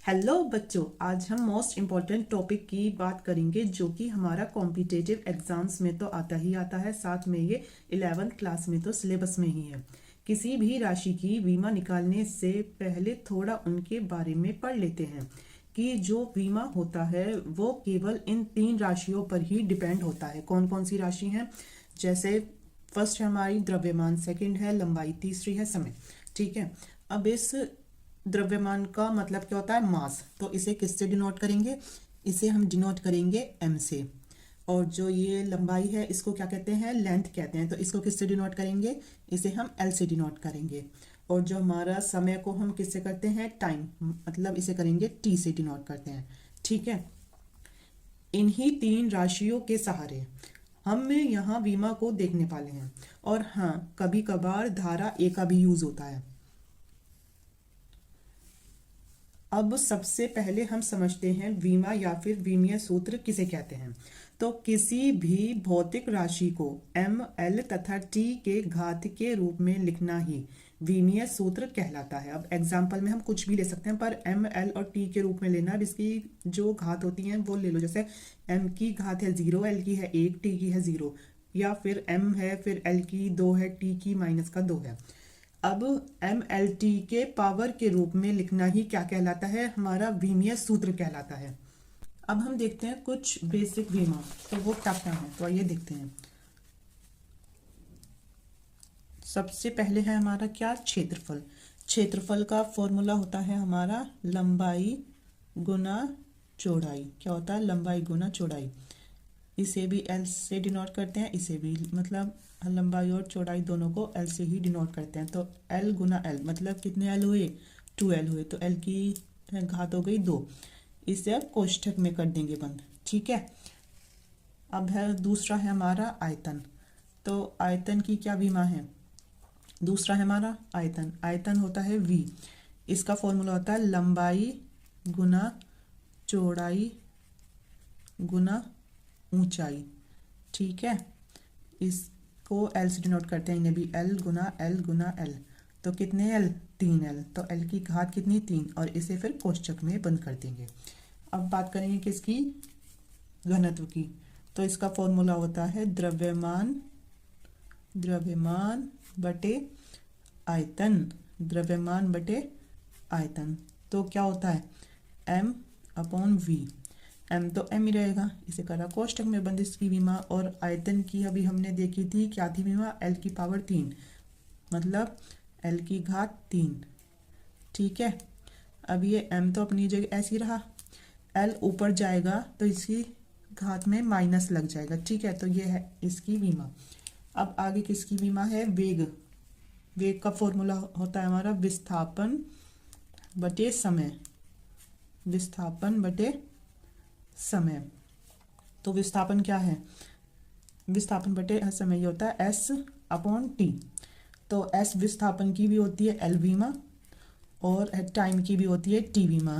Hello बच्चों, आज हम मोस्ट इम्पॉर्टेंट टॉपिक की बात करेंगे जो कि हमारा कॉम्पिटिटिव एग्जाम्स में तो आता ही आता है, साथ में ये 11th क्लास में तो सिलेबस में ही है। किसी भी राशि की बीमा निकालने से पहले थोड़ा उनके बारे में पढ़ लेते हैं कि जो बीमा होता है वो केवल इन 3 राशियों पर ही डिपेंड होता है। कौन कौन सी राशि हैं? जैसे फर्स्ट है हमारी द्रव्यमान, सेकंड है लंबाई, तीसरी है समय। ठीक है। अब इस द्रव्यमान का मतलब क्या होता है? मास। तो इसे किससे डिनोट करेंगे? इसे हम डिनोट करेंगे एम से। और जो ये लंबाई है इसको क्या कहते हैं? लेंथ कहते हैं। तो इसको किससे डिनोट करेंगे? इसे हम एल से डिनोट करेंगे। और जो हमारा समय को हम किससे करते हैं? टाइम, मतलब इसे करेंगे टी से डिनोट करते हैं। ठीक है। इन्हीं 3 राशियों के सहारे हम यहाँ बीमा को देखने वाले हैं। और हाँ, कभी कभार धारा ए का भी यूज होता है। अब सबसे पहले हम समझते हैं बीमा या फिर बीमीय सूत्र किसे कहते हैं। तो किसी भी भौतिक राशि को एम, एल तथा टी के घात के रूप में लिखना ही बीमीय सूत्र कहलाता है। अब एग्जाम्पल में हम कुछ भी ले सकते हैं, पर एम, एल और टी के रूप में लेना। अब इसकी जो घात होती हैं वो ले लो। जैसे एम की घात है 0, एल की है 1, टी की है 0। या फिर एम है, फिर एल की 2 है, टी की -2 है। अब एम एल टी के पावर के रूप में लिखना ही क्या कहलाता है? हमारा विमीय सूत्र कहलाता है। अब हम देखते हैं कुछ बेसिक बीमा, तो वो क्या क्या है, तो आइए देखते हैं। सबसे पहले है हमारा क्या? क्षेत्रफल। क्षेत्रफल का फॉर्मूला होता है हमारा लंबाई गुना चौड़ाई। क्या होता है? लंबाई गुना चौड़ाई। इसे भी एल से डिनोट करते हैं, इसे भी, मतलब लंबाई और चौड़ाई दोनों को एल से ही डिनोट करते हैं। तो एल गुना एल मतलब कितने एल हुए? 2 एल हुए। तो एल की घात हो गई 2। इसे अब कोष्ठक में कर देंगे बंद। ठीक है। अब है दूसरा है हमारा आयतन। तो आयतन की क्या बीमा है? दूसरा है हमारा आयतन। आयतन होता है v। इसका फॉर्मूला होता है लंबाई गुना चौड़ाई गुना ऊंचाई। ठीक है। इसको एल से डिनोट करते हैं, इन्हें भी एल गुना एल। तो कितने एल? 3 एल। तो एल की घात कितनी? 3। और इसे फिर कोष्ठक में बंद कर देंगे। अब बात करेंगे किसकी? घनत्व की। तो इसका फॉर्मूला होता है द्रव्यमान बटे आयतन। द्रव्यमान बटे आयतन। तो क्या होता है? M upon V. एम तो एम ही रहेगा, इसे करा कोष्ठक में बंद इसकी बीमा। और आयतन की अभी हमने देखी थी, क्या थी बीमा? एल की पावर 3, मतलब एल की घात 3। ठीक है। अब ये एम तो अपनी जगह ऐसी रहा, एल ऊपर जाएगा तो इसकी घात में माइनस लग जाएगा। ठीक है। तो ये है इसकी बीमा। अब आगे किसकी बीमा है? वेग। वेग का फॉर्मूला होता है हमारा विस्थापन बटे समय। विस्थापन बटे समय। तो विस्थापन क्या है? विस्थापन बटे समय ये होता है एस अपॉन टी। तो एस विस्थापन की भी होती है एल बीमा, और टाइम की भी होती है टी बीमा।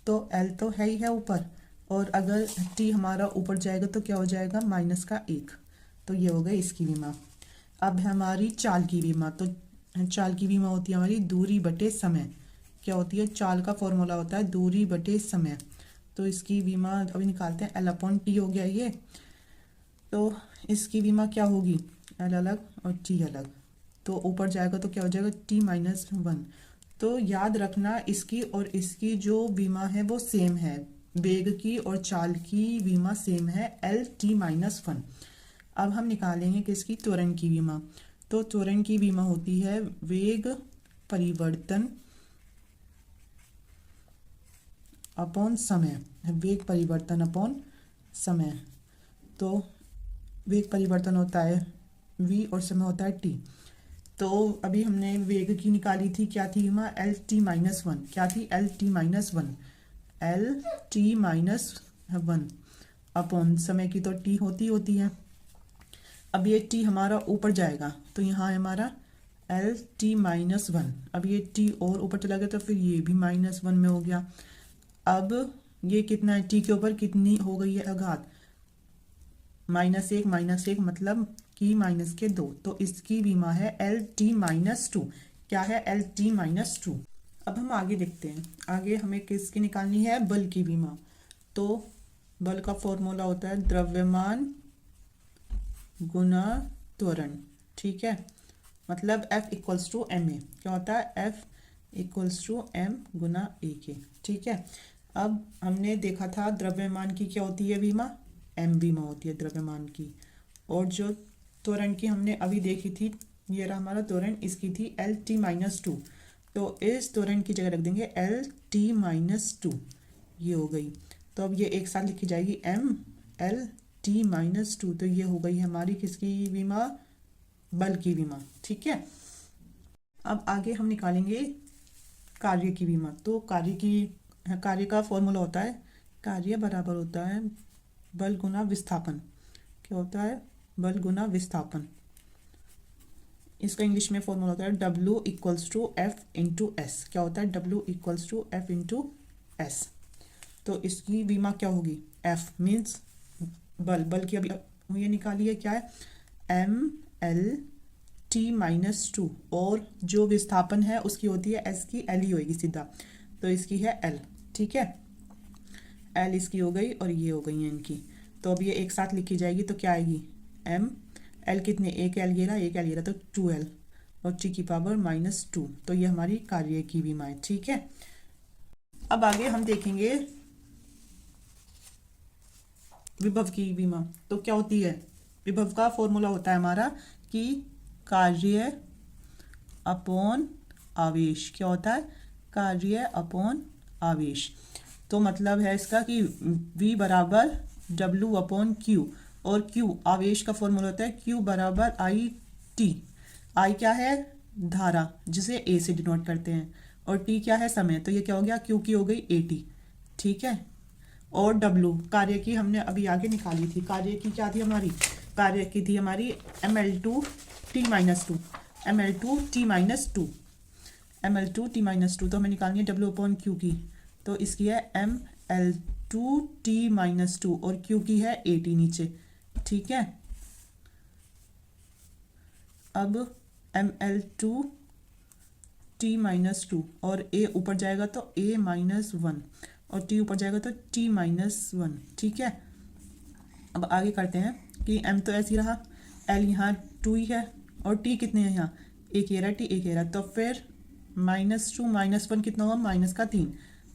तो एल तो है ही है ऊपर, और अगर टी हमारा ऊपर जाएगा तो क्या हो जाएगा? -1। तो ये हो गई इसकी बीमा। अब है हमारी चाल की बीमा। तो चाल की बीमा होती है हमारी दूरी बटे समय। क्या होती है? चाल का फॉर्मूला होता है दूरी बटे समय। तो इसकी बीमा अभी निकालते हैं। एल अपॉन टी हो गया ये। तो इसकी बीमा क्या होगी? एल अलग और टी अलग। तो ऊपर जाएगा तो क्या हो जाएगा? t-1। तो याद रखना, इसकी और इसकी जो बीमा है वो सेम है। वेग की और चाल की बीमा सेम है, L-T-1। अब हम निकालेंगे किसकी? त्वरण की बीमा। तो त्वरण की बीमा होती है वेग परिवर्तन अपॉन समय। वेग परिवर्तन अपॉन समय। तो वेग परिवर्तन होता है v और समय होता है t। तो अभी हमने वेग की निकाली थी, क्या थी बीमा? L-T-1। क्या थी? L-T-1। L-T-1 अपॉन समय की तो t होती है। अब ये t हमारा ऊपर जाएगा तो यहाँ है हमारा L-T-1। अब ये t और ऊपर चला गया तो फिर ये भी -1 में हो गया। अब ये कितना है? t के ऊपर कितनी हो गई है घात? -1 मतलब कि -2। तो इसकी बीमा है L-T-2। क्या है? L-T-2। अब हम आगे देखते हैं। आगे हमें किसकी निकालनी है? बल की विमा। तो बल का फॉर्मूला होता है द्रव्यमान गुना त्वरण। ठीक है, मतलब F equals to M A. क्या होता है? F इक्वल्स टू एम गुना ए के। ठीक है, अब हमने देखा था द्रव्यमान की क्या होती है विमा? एम विमा होती है द्रव्यमान की। और जो त्वरण की हमने अभी देखी थी, ये रहा हमारा त्वरण, इसकी थी एल टी माइनस टू। तो इस त्वरण की जगह रख देंगे एल टी माइनस टू, ये हो गई। तो अब ये एक साथ लिखी जाएगी M L T minus two. तो ये हो गई हमारी किसकी विमा? बल की विमा। ठीक है, अब आगे हम निकालेंगे कार्य की विमा। तो कार्य का फॉर्मूला होता है, कार्य बराबर होता है बल गुना विस्थापन। क्या होता है? बल गुना विस्थापन। इसका इंग्लिश में फॉर्मूला होता है W equals to F into S. क्या होता है? W equals to F into S. तो इसकी विमा क्या होगी? F मीन्स बल की अभी ये निकाली है, क्या है? M L T minus two, और जो विस्थापन है उसकी होती है S की L ही होगी सीधा, तो इसकी है L। ठीक है, L इसकी हो गई और ये हो गई है इनकी। तो अब ये एक साथ लिखी जाएगी तो क्या आएगी? एम एल कितने? एक एल ये रहा, एक एल ये रहा, तो 2L और टी की पावर माइनस 2। तो ये हमारी कार्य की विमा है। ठीक है, अब आगे हम देखेंगे विभव की विमा। तो क्या होती है? विभव का फॉर्मूला होता है हमारा कि कार्य अपॉन आवेश। क्या होता है? कार्य अपॉन आवेश। तो मतलब है इसका कि V बराबर W अपॉन क्यू, और Q आवेश का फॉर्मूला होता है Q बराबर आई टी। I क्या है? धारा, जिसे A से डिनोट करते हैं, और T क्या है? समय। तो ये क्या हो गया? Q की हो गई AT। ठीक है, और W कार्य की हमने अभी आगे निकाली थी। कार्य की क्या थी हमारी? कार्य की थी हमारी ML2T minus two, ML2T minus two, ML2T minus two. तो हमें निकालनी है W अपॉन Q की। तो इसकी है ML2T माइनस टू, और Q की है AT नीचे। ठीक है, अब ML2T माइनस टू और A ऊपर जाएगा तो A माइनस वन, और T ऊपर जाएगा तो T माइनस वन। ठीक है, अब आगे करते हैं कि M तो ऐसे ही रहा, L यहाँ 2 ही है, और T कितने हैं यहाँ? एक ये रहा, T एक ये रहा, तो फिर -2 -1 कितना हुआ? माइनस का 3।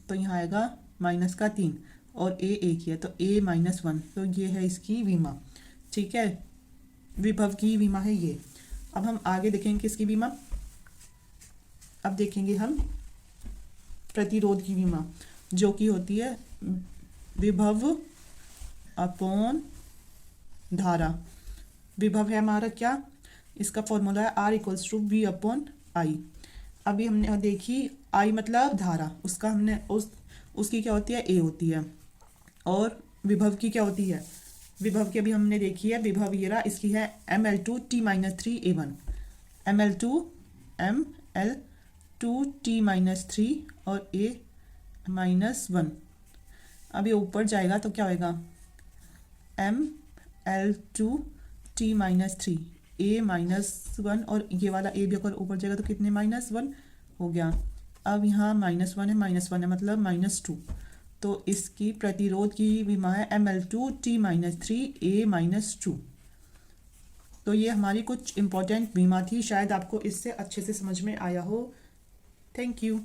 तो यहाँ आएगा माइनस का 3, और A एक ही है, तो A -1। तो ये है इसकी विमा। ठीक है, विभव की विमा है ये। अब हम आगे देखेंगे किसकी विमा? अब देखेंगे हम प्रतिरोध की विमा, जो कि होती है विभव अपॉन धारा। विभव है हमारा क्या? इसका फॉर्मूला है R equals to V upon I. अभी हमने देखी I मतलब धारा, उसका हमने उसकी क्या होती है? A होती है। और विभव की क्या होती है? विभव की अभी हमने देखी है, विभव ये रहा, इसकी है ML2T minus 3 A1, ML2T minus 3 और A माइनस 1। अब ये ऊपर जाएगा तो क्या होएगा? ML2T माइनस 3 A माइनस 1, और ये वाला A भी अगर ऊपर जाएगा तो कितने? -1 हो गया। अब यहाँ -1 है, -1 है मतलब -2। तो इसकी प्रतिरोध की विमा है ML2T माइनस 3 A माइनस 2। तो ये हमारी कुछ इंपॉर्टेंट विमा थी, शायद आपको इससे अच्छे से समझ में आया हो। Thank you.